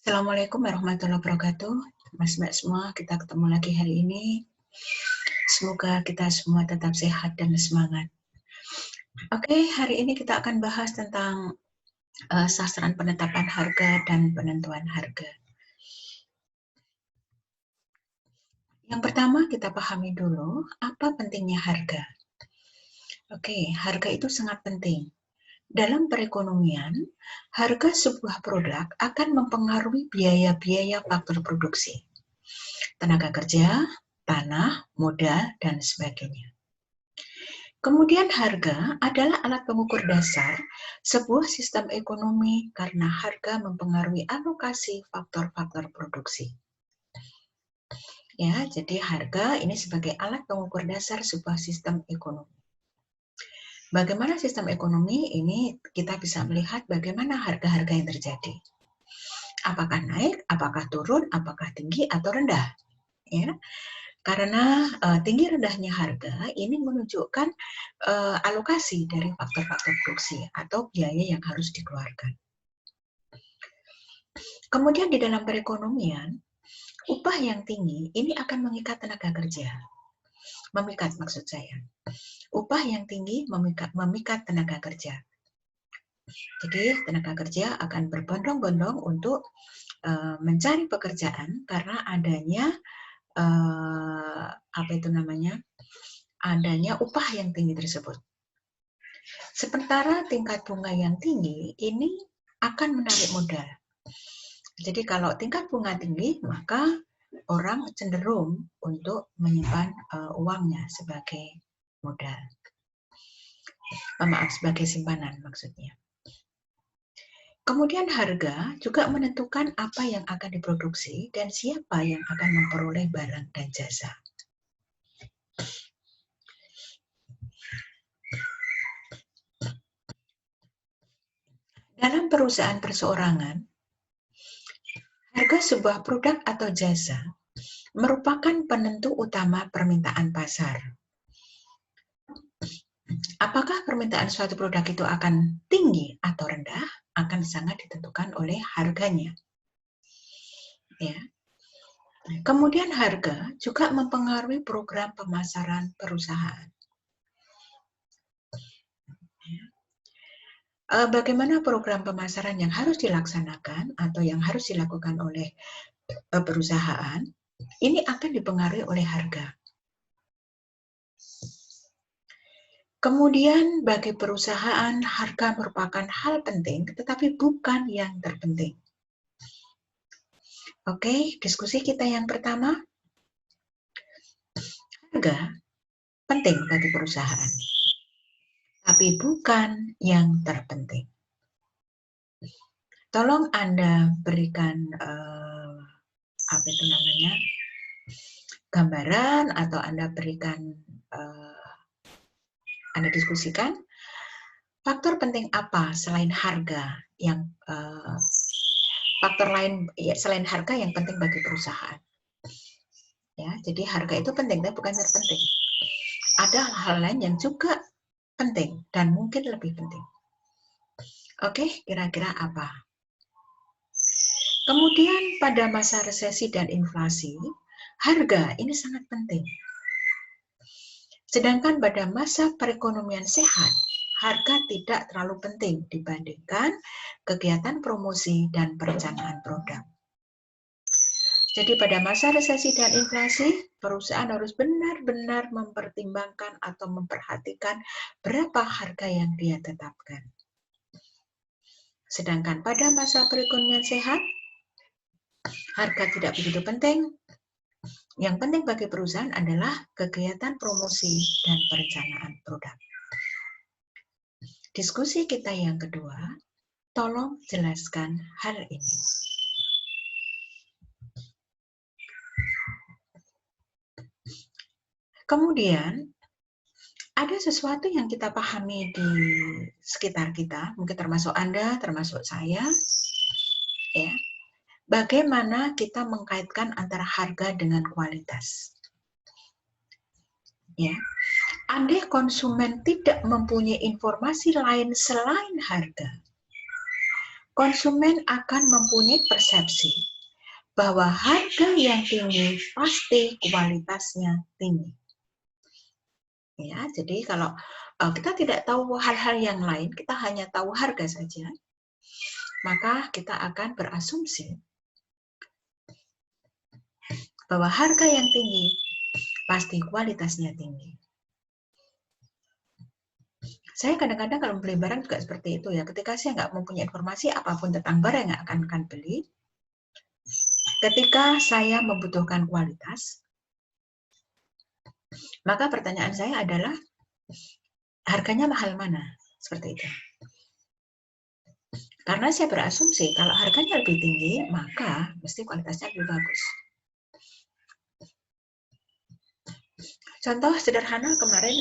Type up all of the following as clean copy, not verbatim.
Assalamualaikum warahmatullahi wabarakatuh. Mas-mbak semua, kita ketemu lagi hari ini. Semoga kita semua tetap sehat dan semangat. Oke, hari ini kita akan bahas tentang sasaran penetapan harga dan penentuan harga. Yang pertama, kita pahami dulu apa pentingnya harga. Oke, harga itu sangat penting. Dalam perekonomian, harga sebuah produk akan mempengaruhi biaya-biaya faktor produksi, tenaga kerja, tanah, modal, dan sebagainya. Kemudian harga adalah alat pengukur dasar sebuah sistem ekonomi karena harga mempengaruhi alokasi faktor-faktor produksi. Ya, jadi harga ini sebagai alat pengukur dasar sebuah sistem ekonomi. Bagaimana sistem ekonomi ini kita bisa melihat bagaimana harga-harga yang terjadi. Apakah naik, apakah turun, apakah tinggi atau rendah. Ya. Karena tinggi rendahnya harga ini menunjukkan alokasi dari faktor-faktor produksi atau biaya yang harus dikeluarkan. Kemudian di dalam perekonomian, upah yang tinggi ini akan mengikat tenaga kerja. Memikat maksud saya. Upah yang tinggi memikat tenaga kerja. Jadi tenaga kerja akan berbondong-bondong untuk mencari pekerjaan karena adanya adanya upah yang tinggi tersebut. Sementara tingkat bunga yang tinggi ini akan menarik modal. Jadi kalau tingkat bunga tinggi, maka orang cenderung untuk menyimpan uangnya sebagai modal. Sebagai simpanan maksudnya. Kemudian harga juga menentukan apa yang akan diproduksi dan siapa yang akan memperoleh barang dan jasa. Dalam perusahaan perseorangan, harga sebuah produk atau jasa merupakan penentu utama permintaan pasar. Apakah permintaan suatu produk itu akan tinggi atau rendah akan sangat ditentukan oleh harganya. Ya. Kemudian harga juga mempengaruhi program pemasaran perusahaan. Bagaimana program pemasaran yang harus dilaksanakan atau yang harus dilakukan oleh perusahaan, ini akan dipengaruhi oleh harga. Kemudian bagi perusahaan, harga merupakan hal penting, tetapi bukan yang terpenting. Oke, diskusi kita yang pertama. Harga penting bagi perusahaan, tapi bukan yang terpenting. Tolong Anda berikan gambaran atau Anda berikan Anda diskusikan faktor penting apa selain harga yang faktor lain ya, selain harga yang penting bagi perusahaan. Ya, jadi harga itu penting tapi bukan terpenting. Ada hal lain yang juga penting dan mungkin lebih penting. Oke, kira-kira apa? Kemudian pada masa resesi dan inflasi, harga ini sangat penting. Sedangkan pada masa perekonomian sehat, harga tidak terlalu penting dibandingkan kegiatan promosi dan perencanaan produk. Jadi pada masa resesi dan inflasi, perusahaan harus benar-benar mempertimbangkan atau memperhatikan berapa harga yang dia tetapkan. Sedangkan pada masa perekonomian sehat, harga tidak begitu penting. Yang penting bagi perusahaan adalah kegiatan promosi dan perencanaan produk. Diskusi kita yang kedua, tolong jelaskan hal ini. Kemudian, ada sesuatu yang kita pahami di sekitar kita, mungkin termasuk Anda, termasuk saya, ya. Bagaimana kita mengkaitkan antara harga dengan kualitas. Ya. Andai konsumen tidak mempunyai informasi lain selain harga, konsumen akan mempunyai persepsi bahwa harga yang tinggi pasti kualitasnya tinggi. Ya, jadi kalau kita tidak tahu hal-hal yang lain, kita hanya tahu harga saja, maka kita akan berasumsi bahwa harga yang tinggi pasti kualitasnya tinggi. Saya kadang-kadang kalau beli barang juga seperti itu ya. Ketika saya nggak mempunyai informasi apapun tentang barang yang akan beli, ketika saya membutuhkan kualitas, maka pertanyaan saya adalah harganya mahal mana? Seperti itu. Karena saya berasumsi kalau harganya lebih tinggi, maka mesti kualitasnya lebih bagus. Contoh sederhana kemarin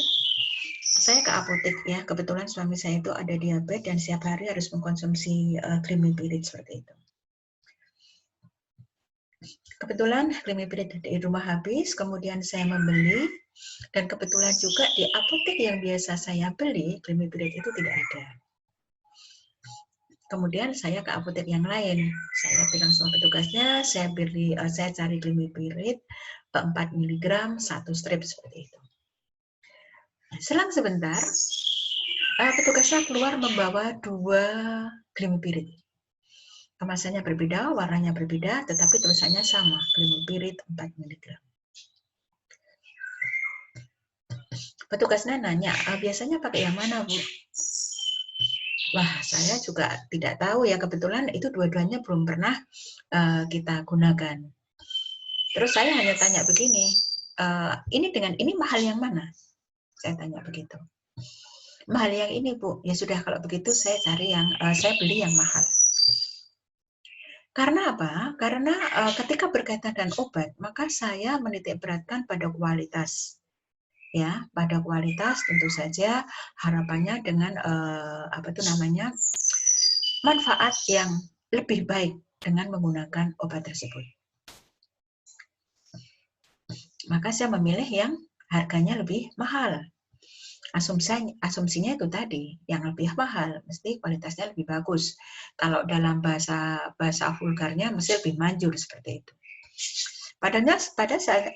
saya ke apotek ya, kebetulan suami saya itu ada diabetes dan setiap hari harus mengkonsumsi Glimepiride seperti itu. Kebetulan Glimepiride di rumah habis, kemudian saya membeli, dan kebetulan juga di apotek yang biasa saya beli, Glimepiride itu tidak ada. Kemudian saya ke apotek yang lain, saya bilang sama petugasnya, saya cari Glimepiride 4 mg 1 strip seperti itu. Selang sebentar, petugasnya keluar membawa 2 Glimepiride. Kemasannya berbeda, warnanya berbeda, tetapi tulisannya sama, Glimepiride 4 mg. Petugasnya nanya, biasanya pakai yang mana, Bu? Wah, saya juga tidak tahu ya, kebetulan itu dua-duanya belum pernah kita gunakan. Terus saya hanya tanya begini, ini dengan ini mahal yang mana? Saya tanya begitu. Mahal yang ini, Bu. Ya sudah, kalau begitu saya beli yang mahal. Karena apa? Karena ketika berkaitan dengan obat, maka saya menitik beratkan pada kualitas. Ya, pada kualitas tentu saja harapannya dengan manfaat yang lebih baik dengan menggunakan obat tersebut. Maka saya memilih yang harganya lebih mahal. Asumsinya itu tadi, yang lebih mahal mesti kualitasnya lebih bagus. Kalau dalam bahasa vulgarnya mesti lebih manjur seperti itu.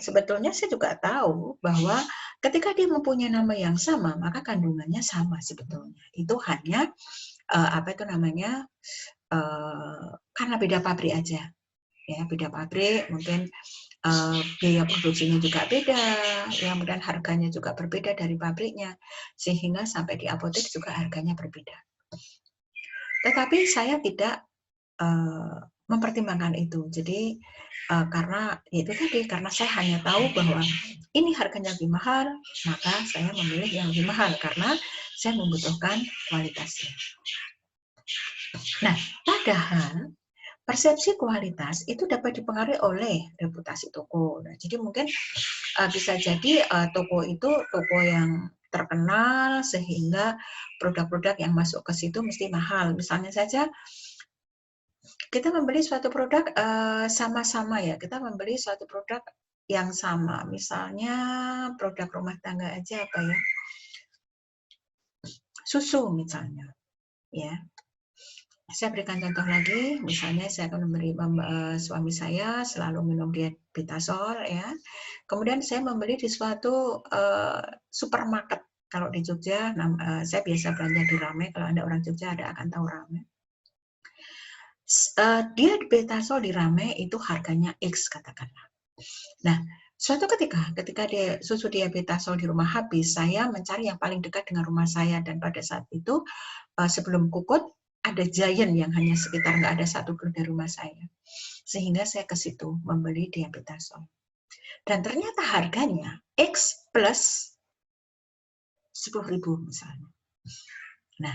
Sebetulnya saya juga tahu bahwa ketika dia mempunyai nama yang sama, maka kandungannya sama sebetulnya. Itu hanya karena beda pabrik aja. Ya, beda pabrik, mungkin biaya produksinya juga beda, ya, kemudian harganya juga berbeda dari pabriknya, sehingga sampai di apotek juga harganya berbeda. Tetapi saya tidak mempertimbangkan itu. Jadi karena saya hanya tahu bahwa ini harganya lebih mahal, maka saya memilih yang lebih mahal karena saya membutuhkan kualitasnya. Nah, padahal persepsi kualitas itu dapat dipengaruhi oleh reputasi toko. Nah, jadi mungkin bisa jadi toko itu toko yang terkenal sehingga produk-produk yang masuk ke situ mesti mahal. Misalnya saja kita membeli suatu produk sama-sama ya, kita membeli suatu produk yang sama. Misalnya produk rumah tangga aja apa ya? Susu misalnya. Ya. Saya berikan contoh lagi, misalnya saya akan suami saya selalu minum diabetasol ya. Kemudian saya membeli di suatu supermarket. Kalau di Jogja, saya biasa belanja di Rame. Kalau Anda orang Jogja akan tahu Rame. Diabetasol di Rame itu harganya X katakanlah. Nah, suatu ketika susu diabetasol di rumah habis, saya mencari yang paling dekat dengan rumah saya dan pada saat itu sebelum kukut ada Giant yang hanya sekitar nggak ada 1 kilo dari rumah saya. Sehingga saya ke situ membeli diabetasol. Dan ternyata harganya X plus 10.000 misalnya. Nah,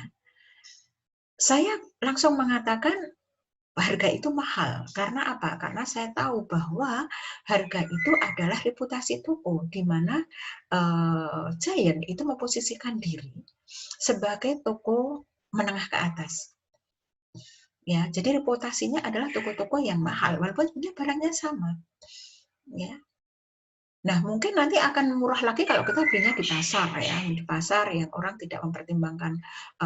saya langsung mengatakan harga itu mahal. Karena apa? Karena saya tahu bahwa harga itu adalah reputasi toko, di mana Giant itu memposisikan diri sebagai toko menengah ke atas. Ya, jadi reputasinya adalah toko-toko yang mahal, walaupun sebenarnya barangnya sama. Ya. Nah, mungkin nanti akan murah lagi kalau kita belinya di pasar ya, di pasar yang orang tidak mempertimbangkan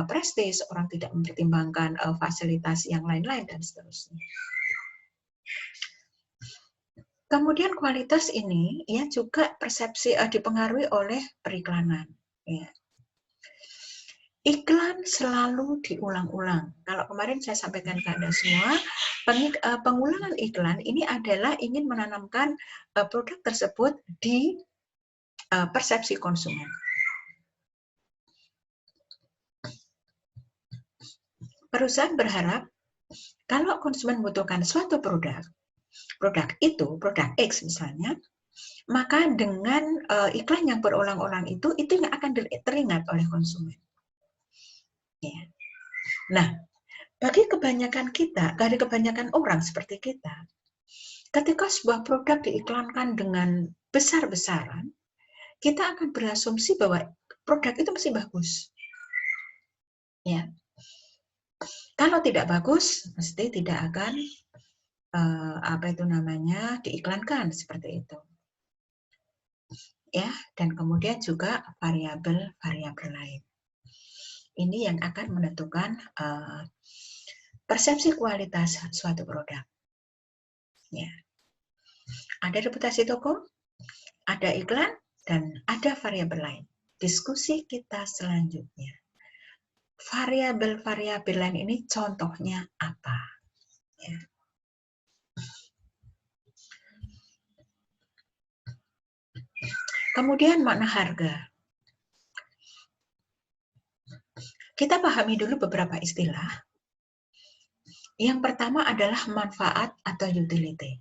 prestis, orang tidak mempertimbangkan fasilitas yang lain-lain dan seterusnya. Kemudian kualitas ini ya juga persepsi dipengaruhi oleh periklanan. Ya. Iklan selalu diulang-ulang. Kalau kemarin saya sampaikan ke Anda semua, pengulangan iklan ini adalah ingin menanamkan produk tersebut di persepsi konsumen. Perusahaan berharap kalau konsumen membutuhkan suatu produk itu, produk X misalnya, maka dengan iklan yang berulang-ulang itu yang akan teringat oleh konsumen. Ya. Nah, bagi kebanyakan kita, dari kebanyakan orang seperti kita, ketika sebuah produk diiklankan dengan besar-besaran, kita akan berasumsi bahwa produk itu mesti bagus. Ya. Kalau tidak bagus, mesti tidak akan diiklankan seperti itu. Ya, dan kemudian juga variabel-variabel lain. Ini yang akan menentukan persepsi kualitas suatu produk. Ya. Ada reputasi toko, ada iklan, dan ada variabel lain. Diskusi kita selanjutnya. Variabel-variabel lain ini contohnya apa? Ya. Kemudian makna harga. Kita pahami dulu beberapa istilah. Yang pertama adalah manfaat atau utility.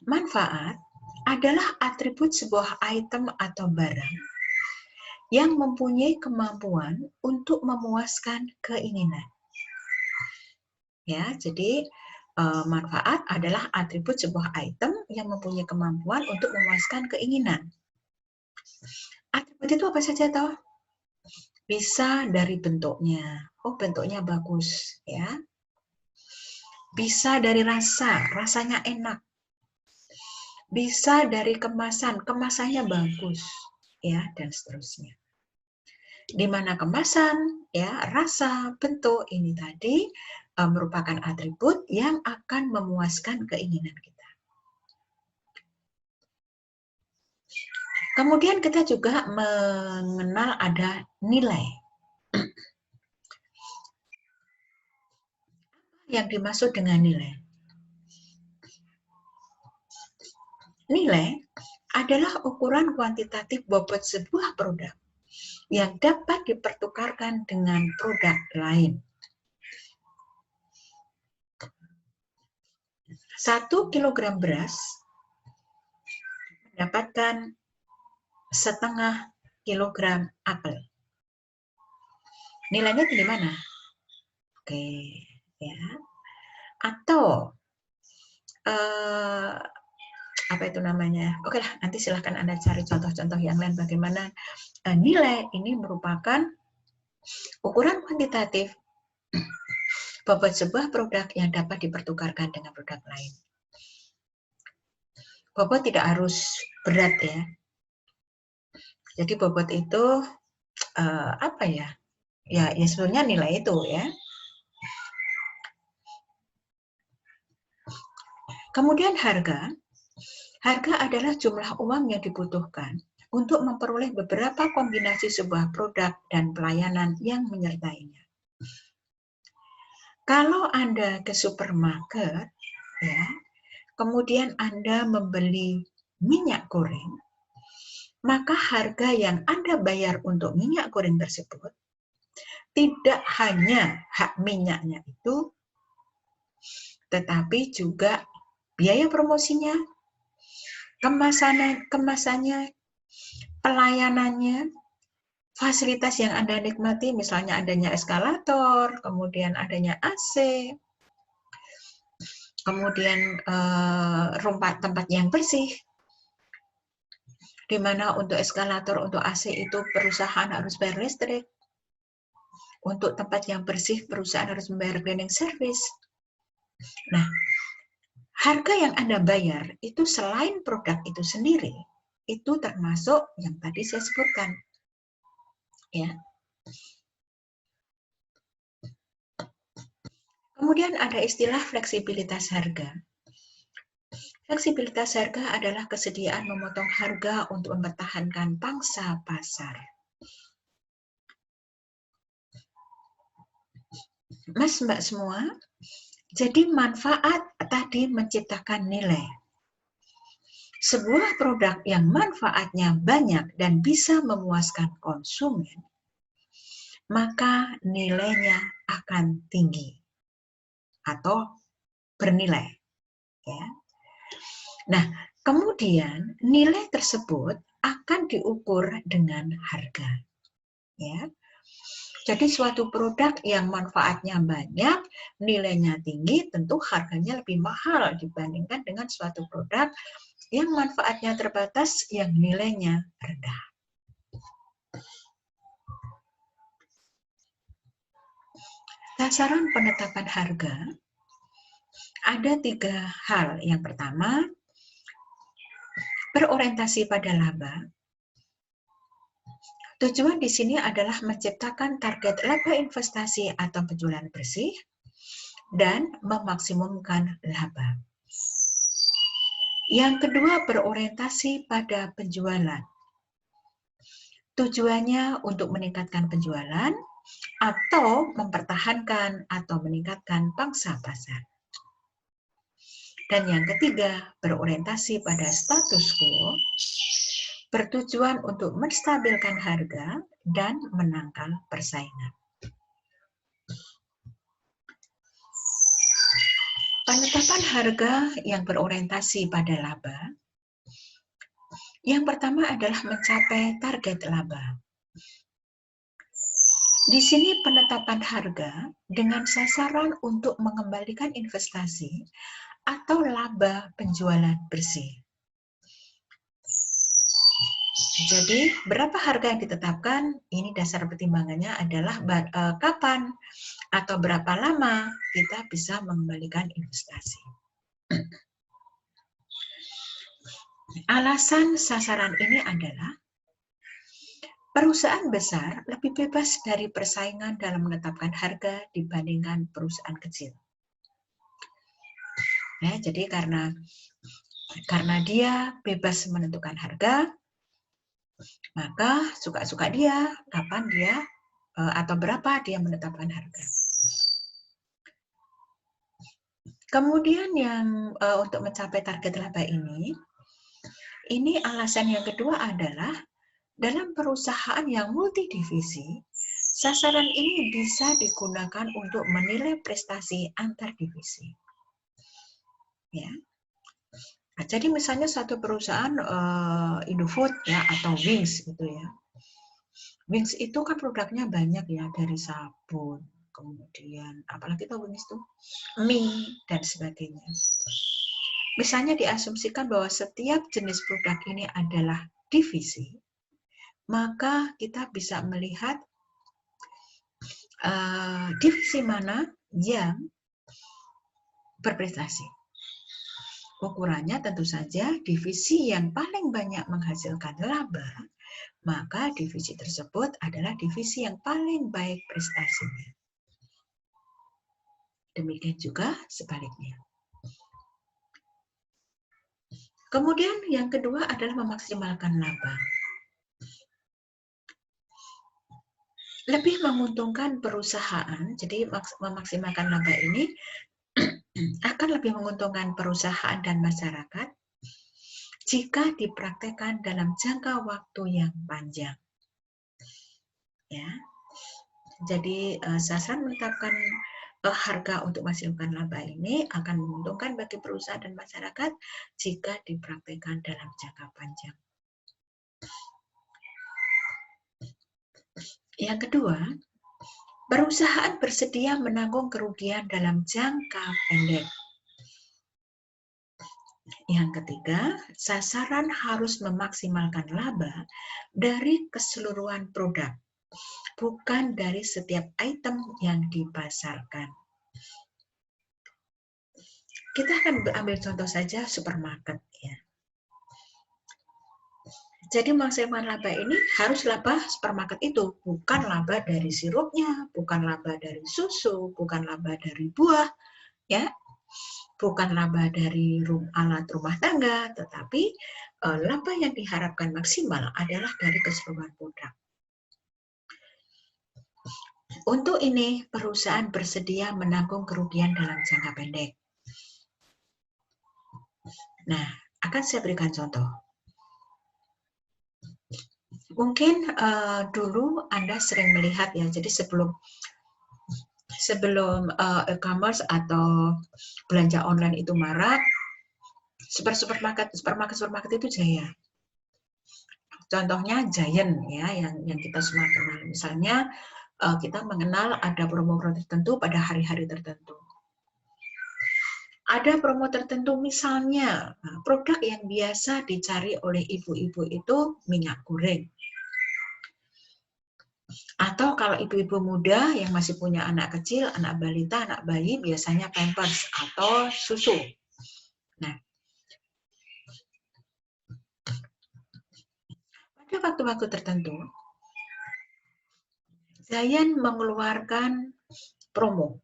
Manfaat adalah atribut sebuah item atau barang yang mempunyai kemampuan untuk memuaskan keinginan. Ya, jadi manfaat adalah atribut sebuah item yang mempunyai kemampuan untuk memuaskan keinginan. Atribut itu apa saja toh? Bisa dari bentuknya. Oh, bentuknya bagus, ya. Bisa dari rasa, rasanya enak. Bisa dari kemasan, kemasannya bagus, ya, dan seterusnya. Di mana kemasan, ya, rasa, bentuk ini tadi merupakan atribut yang akan memuaskan keinginan kita. Kemudian kita juga mengenal ada nilai. Yang dimaksud dengan nilai? Nilai adalah ukuran kuantitatif bobot sebuah produk yang dapat dipertukarkan dengan produk lain. 1 kilogram beras mendapatkan setengah kilogram apel. Nilainya di mana? Oke, ya. Atau apa itu namanya? Oke lah, nanti silahkan Anda cari contoh-contoh yang lain bagaimana nilai ini merupakan ukuran kuantitatif bobot sebuah produk yang dapat dipertukarkan dengan produk lain. Bobot tidak harus berat ya. Jadi bobot itu apa ya? Ya sebenarnya nilai itu ya. Kemudian harga. Harga adalah jumlah uang yang dibutuhkan untuk memperoleh beberapa kombinasi sebuah produk dan pelayanan yang menyertainya. Kalau Anda ke supermarket, ya, kemudian Anda membeli minyak goreng, maka harga yang Anda bayar untuk minyak goreng tersebut tidak hanya hak minyaknya itu, tetapi juga biaya promosinya, kemasannya, pelayanannya, fasilitas yang Anda nikmati, misalnya adanya eskalator, kemudian adanya AC, kemudian tempat yang bersih, di mana untuk eskalator, untuk AC itu perusahaan harus bayar listrik, untuk tempat yang bersih perusahaan harus membayar cleaning service. Nah, harga yang Anda bayar itu selain produk itu sendiri, itu termasuk yang tadi saya sebutkan. Ya. Kemudian ada istilah fleksibilitas harga. Fleksibilitas harga adalah kesediaan memotong harga untuk mempertahankan pangsa pasar. Mas, Mbak semua, jadi manfaat tadi menciptakan nilai. Sebuah produk yang manfaatnya banyak dan bisa memuaskan konsumen, maka nilainya akan tinggi atau bernilai. Ya. Nah, kemudian nilai tersebut akan diukur dengan harga. Ya. Jadi suatu produk yang manfaatnya banyak, nilainya tinggi, tentu harganya lebih mahal dibandingkan dengan suatu produk yang manfaatnya terbatas, yang nilainya rendah. Sasaran penetapan harga ada 3 hal. Yang pertama, berorientasi pada laba. Tujuan di sini adalah menciptakan target laba investasi atau penjualan bersih dan memaksimumkan laba. Yang kedua, berorientasi pada penjualan. Tujuannya untuk meningkatkan penjualan atau mempertahankan atau meningkatkan pangsa pasar. Dan yang ketiga, berorientasi pada status quo, bertujuan untuk menstabilkan harga dan menangkal persaingan. Penetapan harga yang berorientasi pada laba, yang pertama adalah mencapai target laba. Di sini penetapan harga dengan sasaran untuk mengembalikan investasi atau laba penjualan bersih. Jadi, berapa harga yang ditetapkan? Ini dasar pertimbangannya adalah kapan atau berapa lama kita bisa mengembalikan investasi. Alasan sasaran ini adalah perusahaan besar lebih bebas dari persaingan dalam menetapkan harga dibandingkan perusahaan kecil. Ya, jadi karena dia bebas menentukan harga, maka suka-suka dia kapan dia atau berapa dia menetapkan harga. Kemudian yang untuk mencapai target laba ini alasan yang kedua adalah dalam perusahaan yang multidivisi, sasaran ini bisa digunakan untuk menilai prestasi antar divisi. Ya. Nah, jadi misalnya satu perusahaan Indofood ya atau Wings gitu ya. Wings itu kan produknya banyak ya, dari sabun, kemudian apalagi tuh Wings tuh mie dan sebagainya. Misalnya diasumsikan bahwa setiap jenis produk ini adalah divisi, maka kita bisa melihat divisi mana yang berprestasi. Ukurannya tentu saja divisi yang paling banyak menghasilkan laba, maka divisi tersebut adalah divisi yang paling baik prestasinya. Demikian juga sebaliknya. Kemudian yang kedua adalah memaksimalkan laba. Lebih menguntungkan perusahaan, jadi memaksimalkan laba ini akan lebih menguntungkan perusahaan dan masyarakat jika dipraktekkan dalam jangka waktu yang panjang. Ya. Jadi sasaran menetapkan harga untuk memaksimalkan laba ini akan menguntungkan bagi perusahaan dan masyarakat jika dipraktekkan dalam jangka panjang. Yang kedua, perusahaan bersedia menanggung kerugian dalam jangka pendek. Yang ketiga, sasaran harus memaksimalkan laba dari keseluruhan produk, bukan dari setiap item yang dipasarkan. Kita akan ambil contoh saja supermarket ya. Jadi maksimal laba ini harus laba supermarket itu, bukan laba dari sirupnya, bukan laba dari susu, bukan laba dari buah, ya, bukan laba dari alat rumah tangga, tetapi laba yang diharapkan maksimal adalah dari keseluruhan produk. Untuk ini, perusahaan bersedia menanggung kerugian dalam jangka pendek. Nah, akan saya berikan contoh. Mungkin dulu Anda sering melihat ya, jadi sebelum e-commerce atau belanja online itu marak, supermarket itu jaya. Contohnya Giant ya, yang kita semua kenal. Misalnya kita mengenal ada promo tertentu pada hari-hari tertentu. Ada promo tertentu, misalnya produk yang biasa dicari oleh ibu-ibu itu minyak goreng. Atau kalau ibu-ibu muda yang masih punya anak kecil, anak balita, anak bayi, biasanya pampers atau susu. Nah, pada waktu-waktu tertentu, Giant mengeluarkan promo.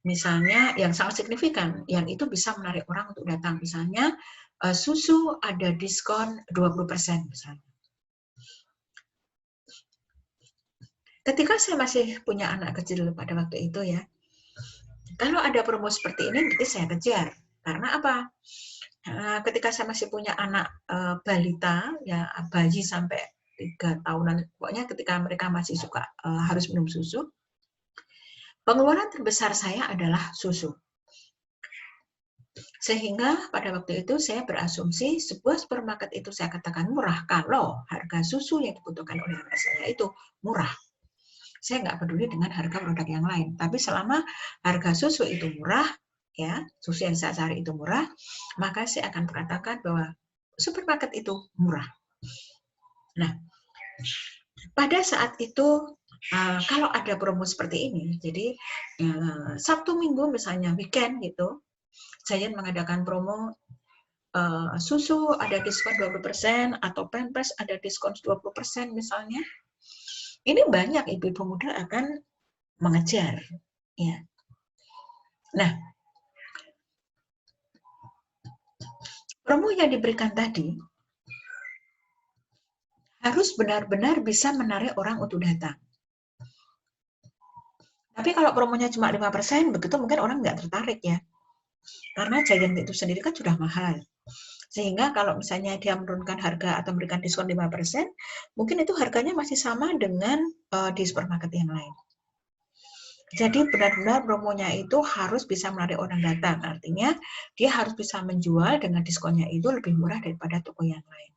Misalnya yang sangat signifikan, yang itu bisa menarik orang untuk datang. Misalnya susu ada diskon 20% misalnya. Ketika saya masih punya anak kecil pada waktu itu ya, kalau ada promo seperti ini, berarti saya kejar. Karena apa? Ketika saya masih punya anak balita, ya bayi sampai 3 tahunan, pokoknya ketika mereka masih suka harus minum susu, pengeluaran terbesar saya adalah susu. Sehingga pada waktu itu saya berasumsi sebuah supermarket itu saya katakan murah kalau harga susu yang dibutuhkan oleh anak saya itu murah. Saya nggak peduli dengan harga produk yang lain. Tapi selama harga susu itu murah, ya susu yang saya cari itu murah, maka saya akan berkatakan bahwa supermarket itu murah. Nah, pada saat itu kalau ada promo seperti ini, jadi Sabtu Minggu misalnya weekend gitu, Giant mengadakan promo susu ada diskon 20% atau pampers ada diskon 20% misalnya. Ini banyak ibu-ibu muda akan mengejar, ya. Nah, promo yang diberikan tadi harus benar-benar bisa menarik orang untuk datang. Tapi kalau promonya cuma 5%, begitu mungkin orang nggak tertarik ya. Karena Giant itu sendiri kan sudah mahal. Sehingga kalau misalnya dia menurunkan harga atau memberikan diskon 5%, mungkin itu harganya masih sama dengan di supermarket yang lain. Jadi benar-benar promonya itu harus bisa menarik orang datang. Artinya dia harus bisa menjual dengan diskonnya itu lebih murah daripada toko yang lain.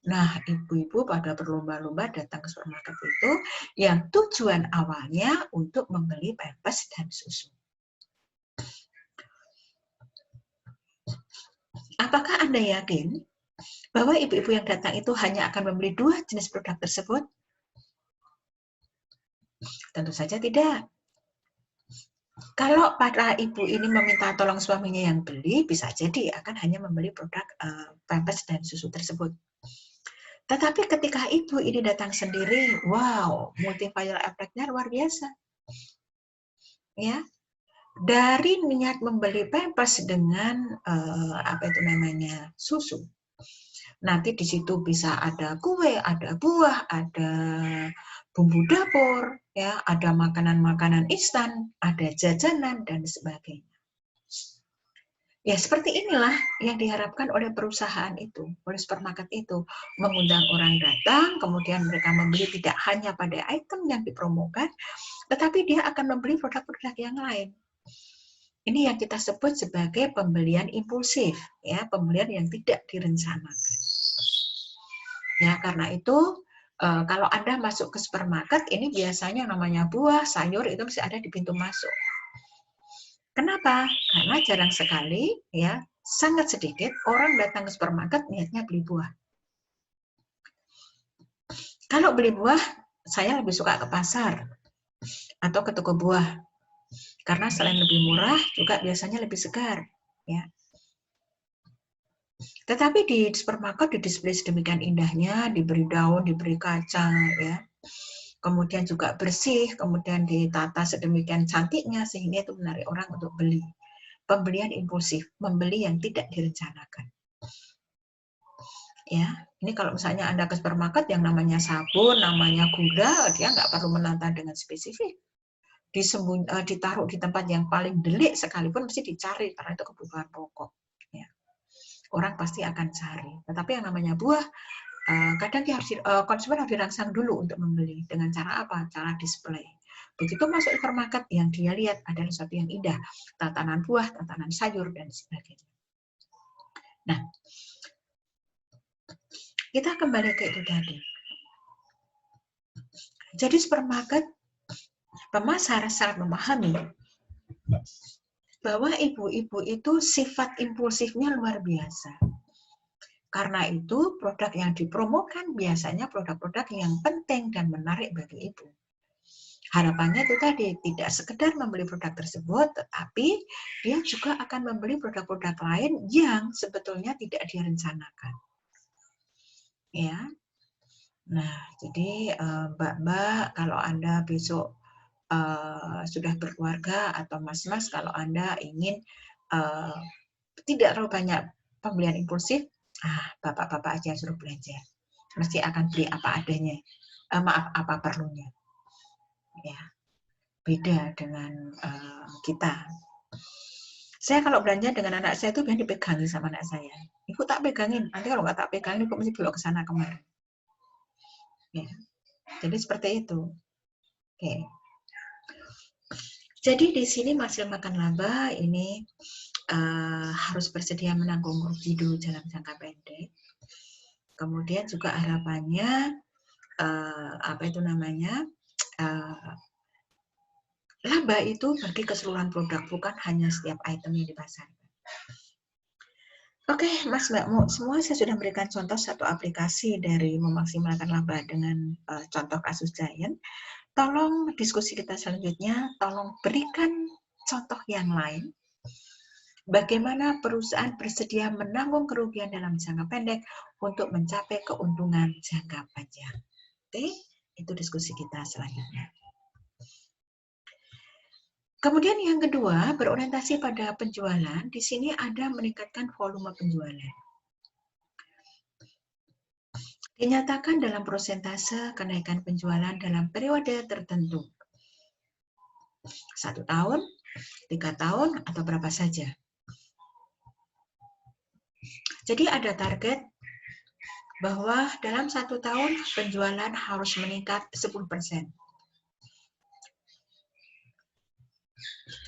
Nah, ibu-ibu pada berlomba-lomba datang ke supermarket itu yang tujuan awalnya untuk membeli pampers dan susu. Apakah Anda yakin bahwa ibu-ibu yang datang itu hanya akan membeli 2 jenis produk tersebut? Tentu saja tidak. Kalau para ibu ini meminta tolong suaminya yang beli, bisa jadi akan hanya membeli produk pampers dan susu tersebut. Tetapi ketika ibu ini datang sendiri, wow, multiplier efeknya luar biasa. Ya, dari niat membeli pampers dengan susu. Nanti di situ bisa ada kue, ada buah, ada bumbu dapur, ya, ada makanan-makanan instan, ada jajanan dan sebagainya. Ya, seperti inilah yang diharapkan oleh perusahaan itu, oleh supermarket itu. Mengundang orang datang, kemudian mereka membeli tidak hanya pada item yang dipromokan, tetapi dia akan membeli produk-produk yang lain. Ini yang kita sebut sebagai pembelian impulsif, ya, pembelian yang tidak direncanakan. Ya, karena itu kalau Anda masuk ke supermarket, ini biasanya namanya buah, sayur itu masih ada di pintu masuk. Kenapa? Karena jarang sekali, ya, sangat sedikit orang datang ke supermarket niatnya beli buah. Kalau beli buah, saya lebih suka ke pasar atau ke toko buah. Karena selain lebih murah, juga biasanya lebih segar. Ya. Tetapi di supermarket didisplay sedemikian indahnya, diberi daun, diberi kacang, ya. Kemudian juga bersih, kemudian ditata sedemikian cantiknya sehingga itu menarik orang untuk beli. Pembelian impulsif, membeli yang tidak direncanakan. Ya, ini kalau misalnya Anda ke supermarket yang namanya sabun, namanya gula, dia nggak perlu menata dengan spesifik. Ditaruh di tempat yang paling delik sekalipun mesti dicari karena itu kebutuhan pokok. Ya. Orang pasti akan cari. Tetapi yang namanya buah, kadang konsumen harus dirangsang dulu untuk membeli. Dengan cara apa? Cara display. Begitu masuk supermarket, yang dia lihat adalah sesuatu yang indah. Tatanan buah, tatanan sayur, dan sebagainya. Nah, kita kembali ke itu tadi. Jadi supermarket, pemasar sangat memahami bahwa ibu-ibu itu sifat impulsifnya luar biasa. Karena itu produk yang dipromokan biasanya produk-produk yang penting dan menarik bagi ibu. Harapannya itu tadi, tidak sekedar membeli produk tersebut, tetapi dia juga akan membeli produk-produk lain yang sebetulnya tidak direncanakan. Ya. Nah, jadi Mbak-mbak, kalau Anda besok sudah berkeluarga, atau Mas-mas kalau Anda ingin tidak terlalu banyak pembelian impulsif, bapak-bapak aja suruh belanja. Mesti akan beli apa adanya, apa perlunya. Ya, beda dengan kita. Saya kalau belanja dengan anak saya itu biar dipegangin sama anak saya. Ibu tak pegangin, nanti kalau nggak tak pegangin, ibu mesti belok ke sana kemari. Ya. Jadi seperti itu. Oke. Jadi di sini hasil makan laba ini harus bersedia menanggung rugi dulu dalam jangka pendek. Kemudian juga harapannya laba itu bagi keseluruhan produk, bukan hanya setiap item yang dipasarkan. Oke, Mas Mbak semua, saya sudah memberikan contoh satu aplikasi dari memaksimalkan laba dengan contoh kasus Giant. Tolong diskusi kita selanjutnya, tolong berikan contoh yang lain. Bagaimana perusahaan bersedia menanggung kerugian dalam jangka pendek untuk mencapai keuntungan jangka panjang. Oke, itu diskusi kita selanjutnya. Kemudian yang kedua, berorientasi pada penjualan. Di sini ada meningkatkan volume penjualan. Dinyatakan dalam persentase kenaikan penjualan dalam periode tertentu. 1 tahun, 3 tahun, atau berapa saja. Jadi ada target bahwa dalam 1 tahun penjualan harus meningkat 10%.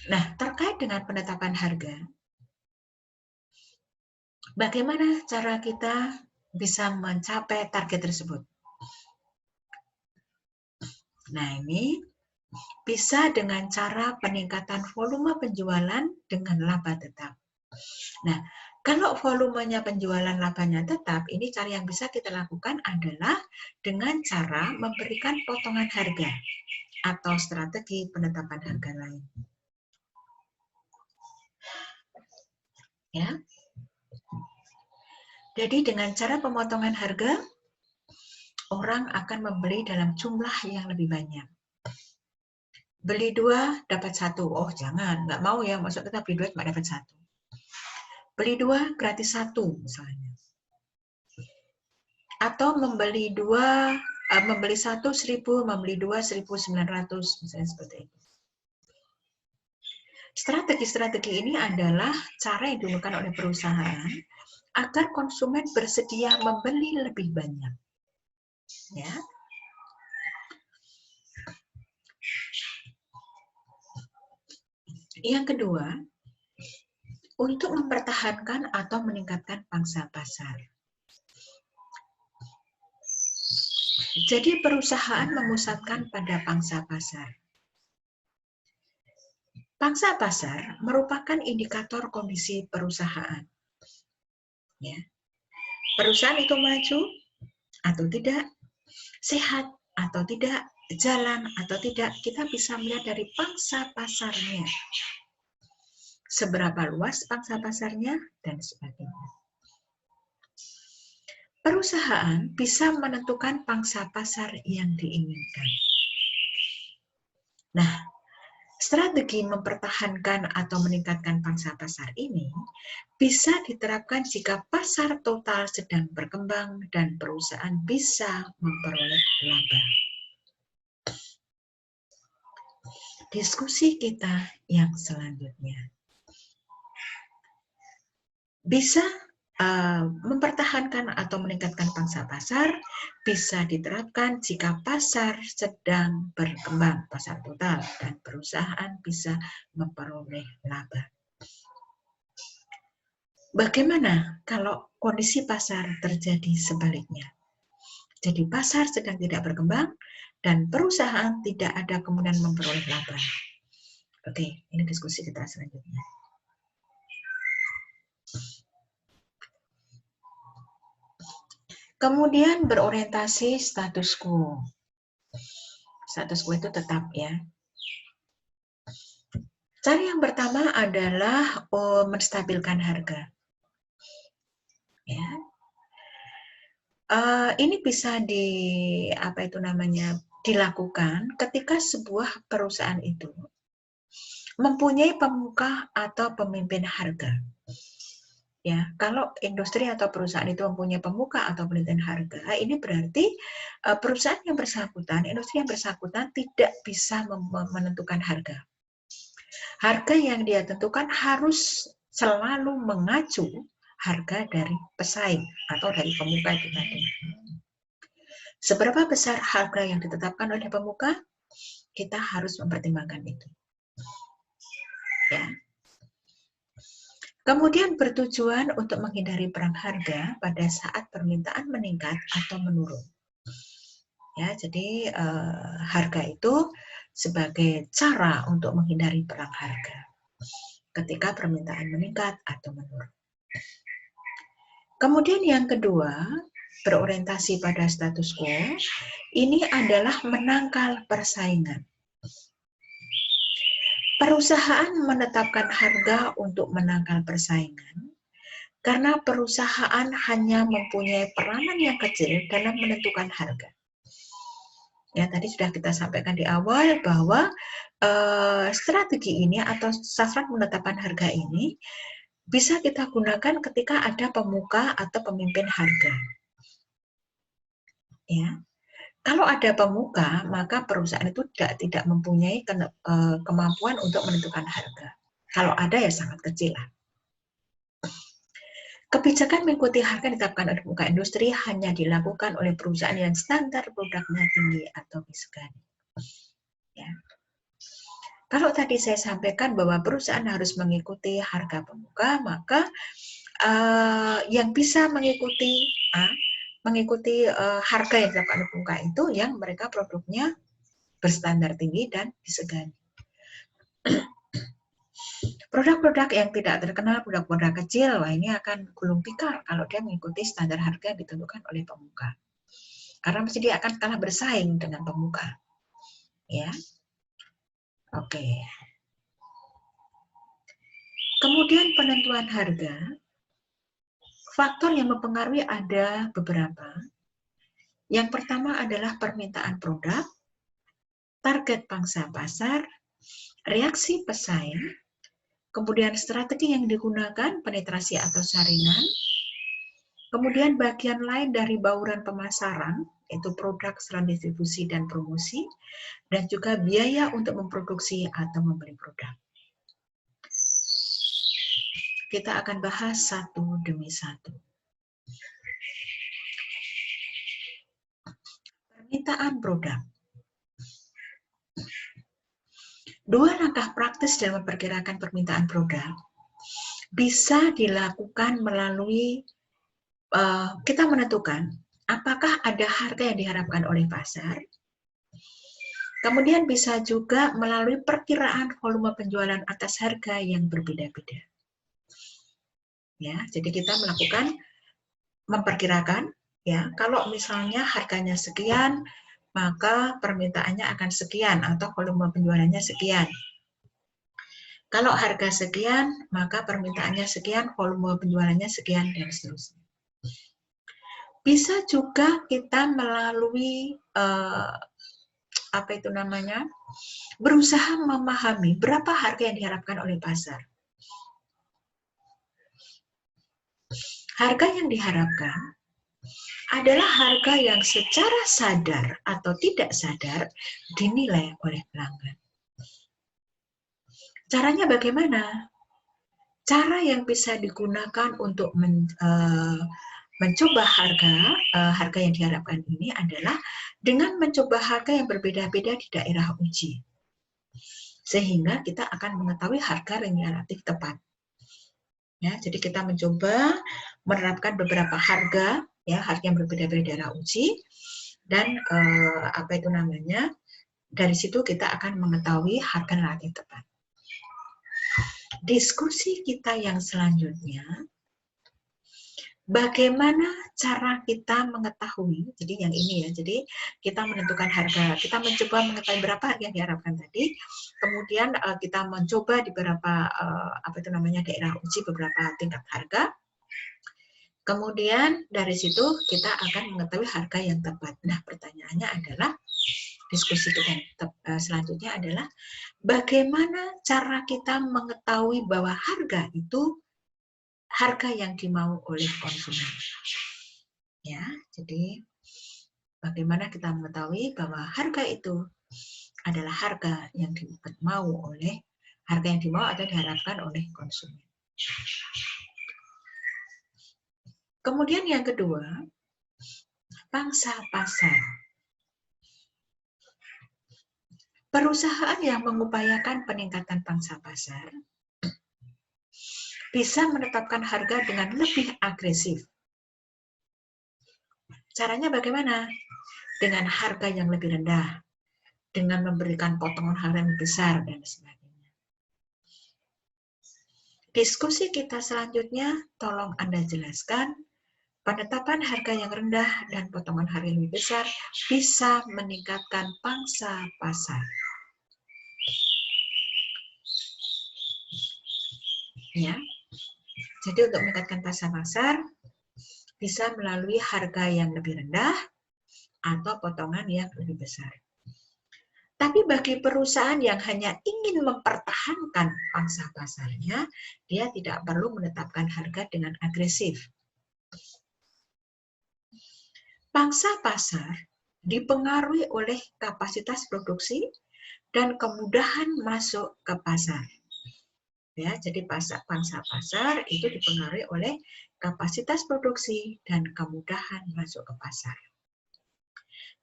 Nah, terkait dengan penetapan harga, bagaimana cara kita bisa mencapai target tersebut? Nah, ini bisa dengan cara peningkatan volume penjualan dengan laba tetap. Nah, kalau volumenya penjualan labanya tetap, ini cara yang bisa kita lakukan adalah dengan cara memberikan potongan harga atau strategi penetapan harga lain. Ya. Jadi dengan cara pemotongan harga, orang akan membeli dalam jumlah yang lebih banyak. Beli 2, dapat 1. Oh, jangan. Nggak mau ya. Maksud kita beli 2, cuma dapat 1. Beli 2, gratis 1, misalnya. Atau membeli 2, membeli 1 1.000, membeli 2 1.900, misalnya seperti itu. Strategi-strategi ini adalah cara yang digunakan oleh perusahaan agar konsumen bersedia membeli lebih banyak. Ya. Yang kedua, untuk mempertahankan atau meningkatkan pangsa pasar. Jadi perusahaan memusatkan pada pangsa pasar. Pangsa pasar merupakan indikator kondisi perusahaan. Ya. Perusahaan itu maju atau tidak, sehat atau tidak, jalan atau tidak, kita bisa melihat dari pangsa pasarnya. Seberapa luas pangsa pasarnya, dan sebagainya. Perusahaan bisa menentukan pangsa pasar yang diinginkan. Nah, strategi mempertahankan atau meningkatkan pangsa pasar ini bisa diterapkan jika pasar total sedang berkembang dan perusahaan bisa memperoleh laba. Diskusi kita yang selanjutnya. Bisa mempertahankan atau meningkatkan pangsa pasar bisa diterapkan jika pasar sedang berkembang, pasar total, dan perusahaan bisa memperoleh laba. Bagaimana kalau kondisi pasar terjadi sebaliknya? Jadi pasar sedang tidak berkembang dan perusahaan tidak ada kemudian memperoleh laba. Oke, ini diskusi kita selanjutnya. Kemudian berorientasi status quo. Status quo itu tetap ya. Cara yang pertama adalah menstabilkan harga. Ya. Ini bisa dilakukan ketika sebuah perusahaan itu mempunyai pemuka atau pemimpin harga. Ya, kalau industri atau perusahaan itu mempunyai pemuka atau pemimpin harga, ini berarti perusahaan yang bersangkutan, industri yang bersangkutan tidak bisa menentukan harga. Harga yang dia tentukan harus selalu mengacu harga dari pesaing atau dari pemuka itu tadi. Seberapa besar harga yang ditetapkan oleh pemuka, kita harus mempertimbangkan itu. Ya. Kemudian bertujuan untuk menghindari perang harga pada saat permintaan meningkat atau menurun. Ya, jadi harga itu sebagai cara untuk menghindari perang harga ketika permintaan meningkat atau menurun. Kemudian yang kedua, berorientasi pada status quo, ini adalah menangkal persaingan. Perusahaan menetapkan harga untuk menangkal persaingan karena perusahaan hanya mempunyai peranan yang kecil dalam menentukan harga. Ya, tadi sudah kita sampaikan di awal bahwa strategi ini atau sasaran menetapkan harga ini bisa kita gunakan ketika ada pemuka atau pemimpin harga. Ya. Kalau ada pemuka, maka perusahaan itu tidak mempunyai kemampuan untuk menentukan harga. Kalau ada ya sangat kecil lah. Kebijakan mengikuti harga ditetapkan oleh pemuka industri hanya dilakukan oleh perusahaan yang standar produknya tinggi atau disegani. Ya. Kalau tadi saya sampaikan bahwa perusahaan harus mengikuti harga pemuka, maka yang bisa mengikuti harga yang ditetapkan oleh pemuka itu yang mereka produknya berstandar tinggi dan disegani. Produk-produk yang tidak terkenal, produk-produk kecil, wah ini akan gulung tikar kalau dia mengikuti standar harga yang ditentukan oleh pemuka. Karena mesti dia akan kalah bersaing dengan pemuka. Ya. Oke. Kemudian penentuan harga, faktor yang mempengaruhi ada beberapa. Yang pertama adalah permintaan produk, target pangsa pasar, reaksi pesaing, kemudian strategi yang digunakan, penetrasi atau saringan, kemudian bagian lain dari bauran pemasaran, yaitu produk, saran distribusi, dan promosi, dan juga biaya untuk memproduksi atau membeli produk. Kita akan bahas satu demi satu. Permintaan produk. Dua langkah praktis dalam memperkirakan permintaan produk bisa dilakukan melalui kita menentukan apakah ada harga yang diharapkan oleh pasar. Kemudian bisa juga melalui perkiraan volume penjualan atas harga yang berbeda-beda. Ya, jadi kita memperkirakan ya, kalau misalnya harganya sekian, maka permintaannya akan sekian atau volume penjualannya sekian. Kalau harga sekian, maka permintaannya sekian, volume penjualannya sekian, dan seterusnya. Bisa juga kita melalui berusaha memahami berapa harga yang diharapkan oleh pasar. Harga yang diharapkan adalah harga yang secara sadar atau tidak sadar dinilai oleh pelanggan. Caranya bagaimana? Cara yang bisa digunakan untuk mencoba harga yang diharapkan ini adalah dengan mencoba harga yang berbeda-beda di daerah uji. Sehingga kita akan mengetahui harga yang relatif tepat. Ya, jadi kita mencoba menerapkan beberapa harga, ya, harga yang berbeda-beda di daerah uji, dan dari situ kita akan mengetahui harga relatif tepat. Diskusi kita yang selanjutnya, bagaimana cara kita mengetahui, jadi yang ini ya, jadi kita menentukan harga, kita mencoba mengetahui berapa harga yang diharapkan tadi, kemudian kita mencoba di beberapa daerah uji beberapa tingkat harga, kemudian dari situ kita akan mengetahui harga yang tepat. Nah, pertanyaannya adalah, diskusi kita selanjutnya adalah, bagaimana cara kita mengetahui bahwa harga itu harga yang dimau oleh konsumen. Ya, jadi bagaimana kita mengetahui bahwa harga itu adalah harga yang dimau atau diharapkan oleh konsumen. Kemudian yang kedua, pangsa pasar. Perusahaan yang mengupayakan peningkatan pangsa pasar bisa menetapkan harga dengan lebih agresif. Caranya bagaimana? Dengan harga yang lebih rendah, dengan memberikan potongan harga yang besar, dan sebagainya. Diskusi kita selanjutnya, tolong Anda jelaskan, penetapan harga yang rendah dan potongan harga yang lebih besar bisa meningkatkan pangsa pasar. Ya, jadi untuk meningkatkan pangsa pasar bisa melalui harga yang lebih rendah atau potongan yang lebih besar. Tapi bagi perusahaan yang hanya ingin mempertahankan pangsa pasarnya, dia tidak perlu menetapkan harga dengan agresif. Pangsa pasar dipengaruhi oleh kapasitas produksi dan kemudahan masuk ke pasar. Ya, jadi pangsa pasar itu dipengaruhi oleh kapasitas produksi dan kemudahan masuk ke pasar.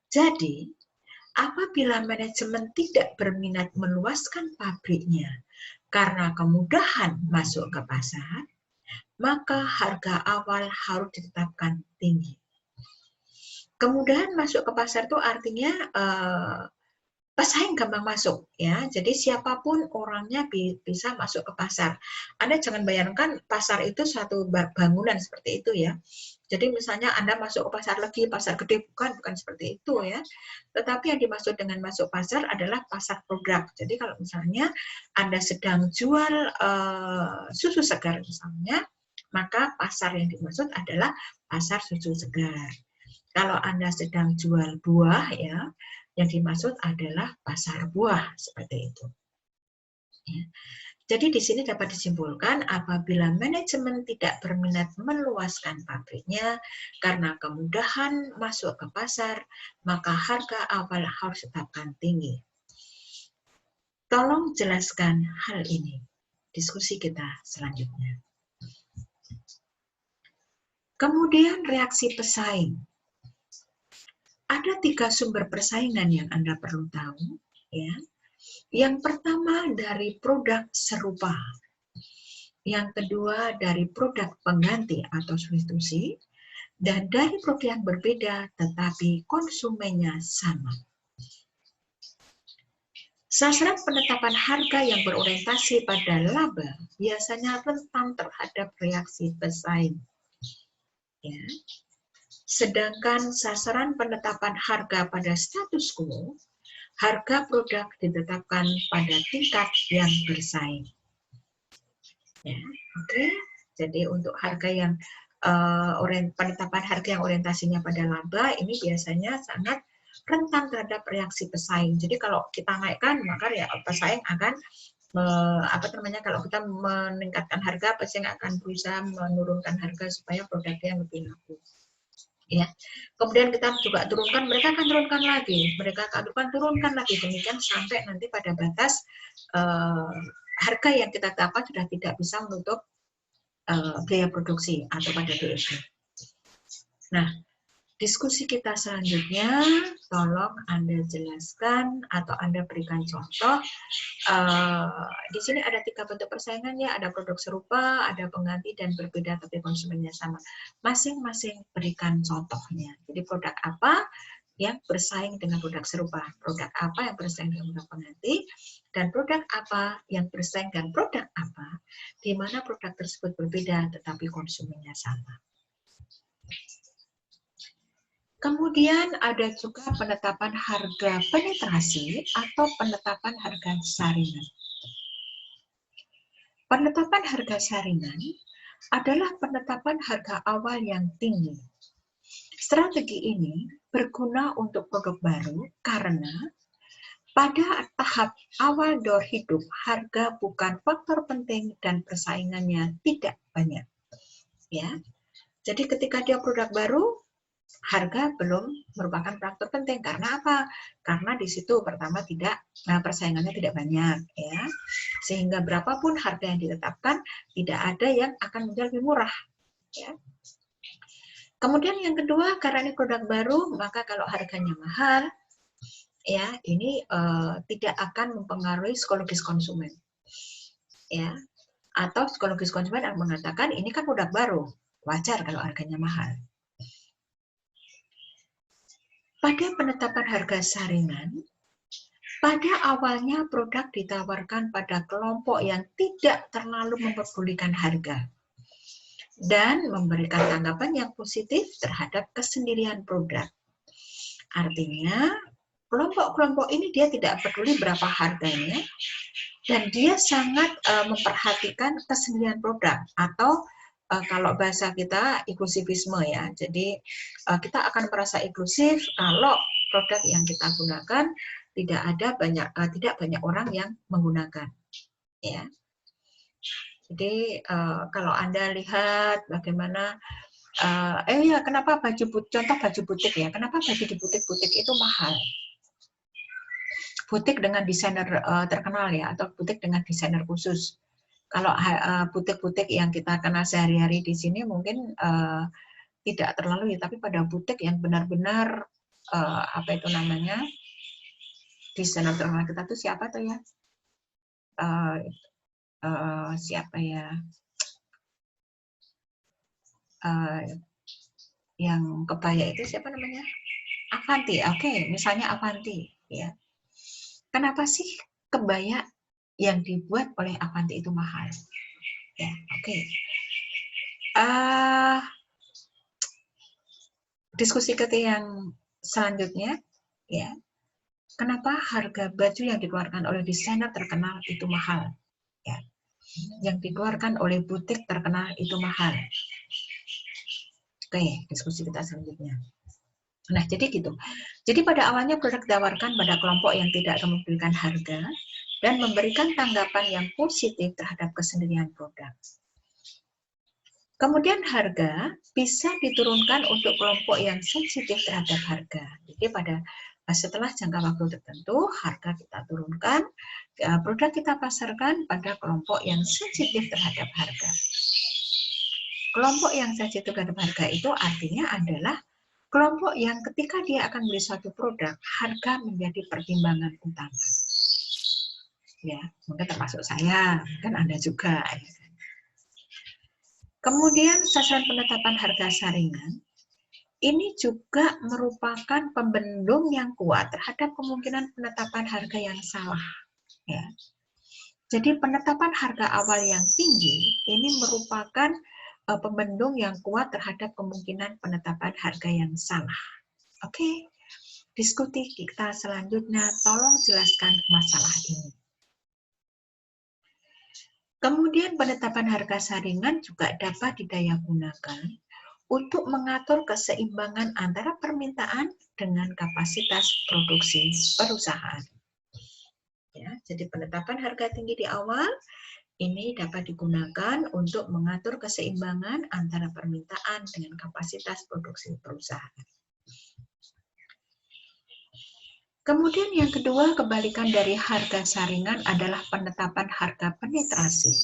Jadi, apabila manajemen tidak berminat meluaskan pabriknya karena kemudahan masuk ke pasar, maka harga awal harus ditetapkan tinggi. Kemudahan masuk ke pasar itu artinya pesaing gampang masuk, ya. Jadi siapapun orangnya bisa masuk ke pasar. Anda jangan bayangkan pasar itu suatu bangunan seperti itu, ya. Jadi misalnya Anda masuk ke pasar Legi, pasar gede, bukan seperti itu, ya. Tetapi yang dimaksud dengan masuk pasar adalah pasar produk. Jadi kalau misalnya Anda sedang jual susu segar misalnya, maka pasar yang dimaksud adalah pasar susu segar. Kalau Anda sedang jual buah, ya, yang dimaksud adalah pasar buah, seperti itu. Ya. Jadi di sini dapat disimpulkan apabila manajemen tidak berminat meluaskan pabriknya karena kemudahan masuk ke pasar, maka harga awal harus ditetapkan tinggi. Tolong jelaskan hal ini. Diskusi kita selanjutnya. Kemudian reaksi pesaing. Ada 3 sumber persaingan yang Anda perlu tahu, ya. Yang pertama dari produk serupa. Yang kedua dari produk pengganti atau substitusi, dan dari produk yang berbeda tetapi konsumennya sama. Sasaran penetapan harga yang berorientasi pada laba biasanya rentan terhadap reaksi pesaing. Ya. Sedangkan sasaran penetapan harga pada status quo, harga produk ditetapkan pada tingkat yang bersaing. Ya, oke. Jadi untuk harga yang penetapan harga yang orientasinya pada laba ini biasanya sangat rentan terhadap reaksi pesaing. Jadi kalau kita naikkan maka ya pesaing akan kalau kita meningkatkan harga, pesaing akan berusaha menurunkan harga supaya produknya lebih laku. Ya, kemudian kita juga turunkan, mereka akan turunkan lagi, demikian sampai nanti pada batas harga yang kita dapat sudah tidak bisa menutup biaya produksi atau pada BOP. Nah, diskusi kita selanjutnya, tolong Anda jelaskan atau Anda berikan contoh. Di sini ada 3 bentuk persaingannya, ada produk serupa, ada pengganti, dan berbeda tapi konsumennya sama. Masing-masing berikan contohnya. Jadi produk apa yang bersaing dengan produk serupa, produk apa yang bersaing dengan produk pengganti, dan produk apa yang bersaing dengan produk apa, di mana produk tersebut berbeda tetapi konsumennya sama. Kemudian ada juga penetapan harga penetrasi atau penetapan harga saringan. Penetapan harga saringan adalah penetapan harga awal yang tinggi. Strategi ini berguna untuk produk baru karena pada tahap awal dor hidup, harga bukan faktor penting dan persaingannya tidak banyak. Ya, jadi ketika dia produk baru, harga belum merupakan faktor penting. Karena apa? Karena di situ pertama persaingannya tidak banyak, ya, sehingga berapapun harga yang ditetapkan tidak ada yang akan menjadi lebih murah. Ya. Kemudian yang kedua, karena ini produk baru, maka kalau harganya mahal, ya ini tidak akan mempengaruhi psikologis konsumen, ya, atau psikologis konsumen akan mengatakan ini kan produk baru, wajar kalau harganya mahal. Pada penetapan harga saringan, pada awalnya produk ditawarkan pada kelompok yang tidak terlalu memperdulikan harga dan memberikan tanggapan yang positif terhadap kesendirian produk. Artinya kelompok-kelompok ini dia tidak peduli berapa harganya, dan dia sangat memperhatikan kesendirian produk, atau kalau bahasa kita inklusivisme, ya. Jadi kita akan merasa inklusif kalau produk yang kita gunakan tidak banyak orang yang menggunakan, ya. Jadi kalau Anda lihat bagaimana kenapa contoh baju butik, ya, kenapa baju di butik-butik itu mahal? Butik dengan desainer terkenal, ya, atau butik dengan desainer khusus. Kalau butik-butik yang kita kenal sehari-hari di sini mungkin tidak terlalu, ya, tapi pada butik yang benar-benar desainer terkenal kita tuh siapa tuh, ya? Siapa ya? Yang kebaya itu siapa namanya? Avanti, oke, misalnya Avanti, ya. Kenapa sih kebaya yang dibuat oleh Avanti itu mahal? Ya, oke. Diskusi kita yang selanjutnya, ya. Kenapa harga baju yang dikeluarkan oleh desainer terkenal itu mahal? Ya. Yang dikeluarkan oleh butik terkenal itu mahal. Oke, diskusi kita selanjutnya. Nah, jadi gitu. Jadi pada awalnya produk ditawarkan pada kelompok yang tidak memperdulikan harga dan memberikan tanggapan yang positif terhadap kesendirian produk. Kemudian harga bisa diturunkan untuk kelompok yang sensitif terhadap harga. Jadi setelah jangka waktu tertentu, harga kita turunkan, produk kita pasarkan pada kelompok yang sensitif terhadap harga. Kelompok yang sensitif terhadap harga itu artinya adalah kelompok yang ketika dia akan beli suatu produk, harga menjadi pertimbangan utama. Ya, mungkin termasuk saya, mungkin Anda juga. Kemudian sasaran penetapan harga saringan, ini juga merupakan pembendung yang kuat terhadap kemungkinan penetapan harga yang salah. Ya. Jadi penetapan harga awal yang tinggi, ini merupakan pembendung yang kuat terhadap kemungkinan penetapan harga yang salah. Oke, diskusi kita selanjutnya, tolong jelaskan masalah ini. Kemudian penetapan harga saringan juga dapat didayagunakan untuk mengatur keseimbangan antara permintaan dengan kapasitas produksi perusahaan. Ya, jadi penetapan harga tinggi di awal ini dapat digunakan untuk mengatur keseimbangan antara permintaan dengan kapasitas produksi perusahaan. Kemudian yang kedua, kebalikan dari harga saringan adalah penetapan harga penetrasi.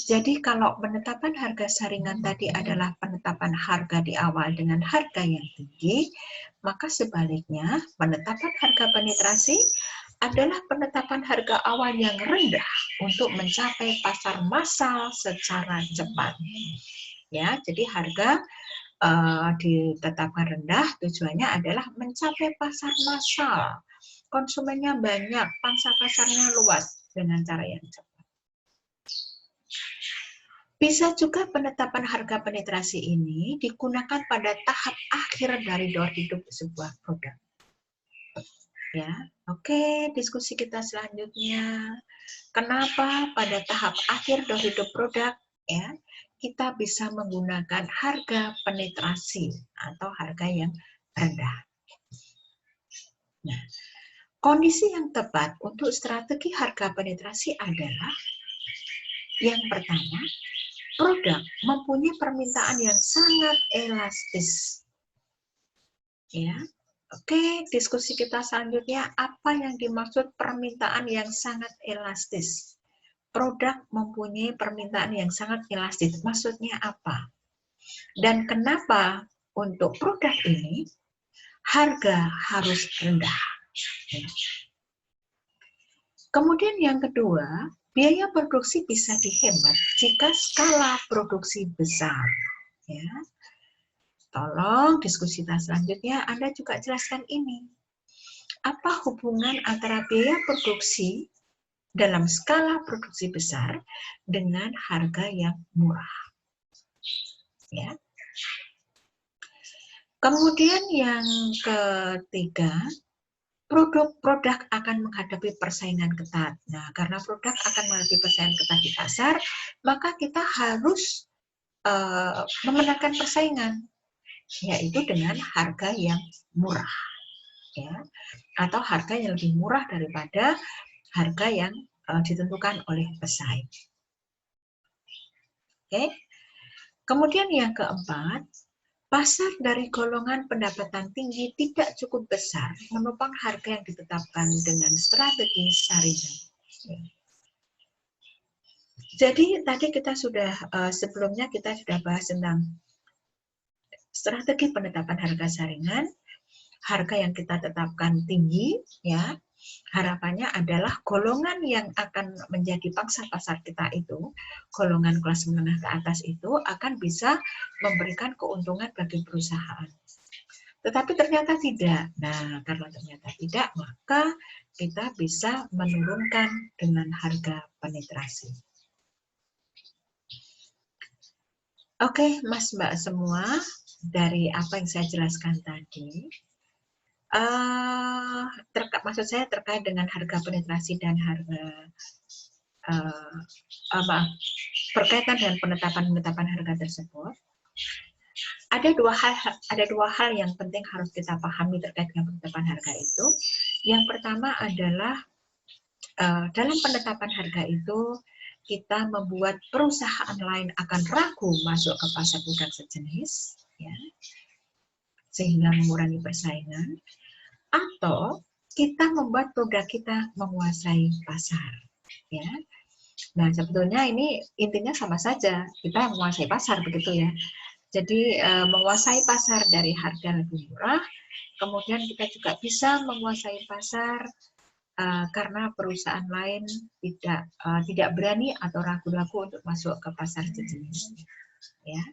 Jadi kalau penetapan harga saringan tadi adalah penetapan harga di awal dengan harga yang tinggi, maka sebaliknya penetapan harga penetrasi adalah penetapan harga awal yang rendah untuk mencapai pasar massal secara cepat. Ya, jadi harga ditetapkan rendah, tujuannya adalah mencapai pasar massal. Konsumennya banyak, pangsa pasarnya luas dengan cara yang cepat. Bisa juga penetapan harga penetrasi ini digunakan pada tahap akhir dari door hidup sebuah produk. Ya, oke, diskusi kita selanjutnya. Kenapa pada tahap akhir door hidup produk ya kita bisa menggunakan harga penetrasi atau harga yang rendah. Nah, kondisi yang tepat untuk strategi harga penetrasi adalah yang pertama, produk mempunyai permintaan yang sangat elastis. Ya. Oke, diskusi kita selanjutnya, apa yang dimaksud permintaan yang sangat elastis? Produk mempunyai permintaan yang sangat elastis. Maksudnya apa? Dan kenapa untuk produk ini harga harus rendah? Kemudian yang kedua, biaya produksi bisa dihemat jika skala produksi besar. Ya. Tolong diskusi kita selanjutnya Anda juga jelaskan ini. Apa hubungan antara biaya produksi dalam skala produksi besar dengan harga yang murah? Ya. Kemudian yang ketiga, produk akan menghadapi persaingan ketat. Nah, karena produk akan menghadapi persaingan ketat di pasar, maka kita harus memenangkan persaingan, yaitu dengan harga yang murah, ya, atau harga yang lebih murah daripada harga yang ditentukan oleh pesaing. Oke. Kemudian yang keempat, pasar dari golongan pendapatan tinggi tidak cukup besar menopang harga yang ditetapkan dengan strategi saringan. Jadi tadi kita sudah sebelumnya kita sudah bahas tentang strategi penetapan harga saringan, harga yang kita tetapkan tinggi, ya. Harapannya adalah golongan yang akan menjadi pangsa pasar kita itu, golongan kelas menengah ke atas itu akan bisa memberikan keuntungan bagi perusahaan. Tetapi ternyata tidak. Nah, karena ternyata tidak, maka kita bisa menurunkan dengan harga penetrasi. Oke, Mas Mbak semua, dari apa yang saya jelaskan tadi, maksud saya terkait dengan harga penetrasi dan harga berkaitan dengan penetapan harga tersebut, ada dua hal yang penting harus kita pahami terkait dengan penetapan harga itu. Yang pertama adalah dalam penetapan harga itu kita membuat perusahaan lain akan ragu masuk ke pasar produk sejenis, ya, sehingga mengurangi persaingan. Atau kita membuat produk kita menguasai pasar, ya. Nah, sebetulnya ini intinya sama saja, kita menguasai pasar begitu ya. Jadi menguasai pasar dari harga lebih murah, kemudian kita juga bisa menguasai pasar karena perusahaan lain tidak berani atau ragu-ragu untuk masuk ke pasar sejenis, ya.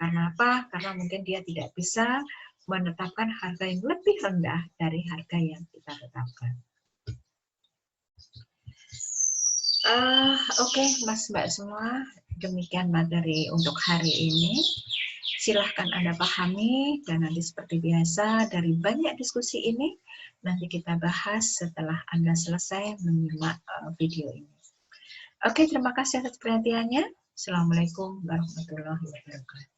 Karena apa? Karena mungkin dia tidak bisa menetapkan harga yang lebih rendah dari harga yang kita tetapkan. Oke, Mas Mbak semua, Demikian materi untuk hari ini. Silahkan Anda pahami, dan nanti seperti biasa dari banyak diskusi ini, nanti kita bahas setelah Anda selesai menyimak video ini. Oke, terima kasih atas perhatiannya. Assalamualaikum warahmatullahi wabarakatuh.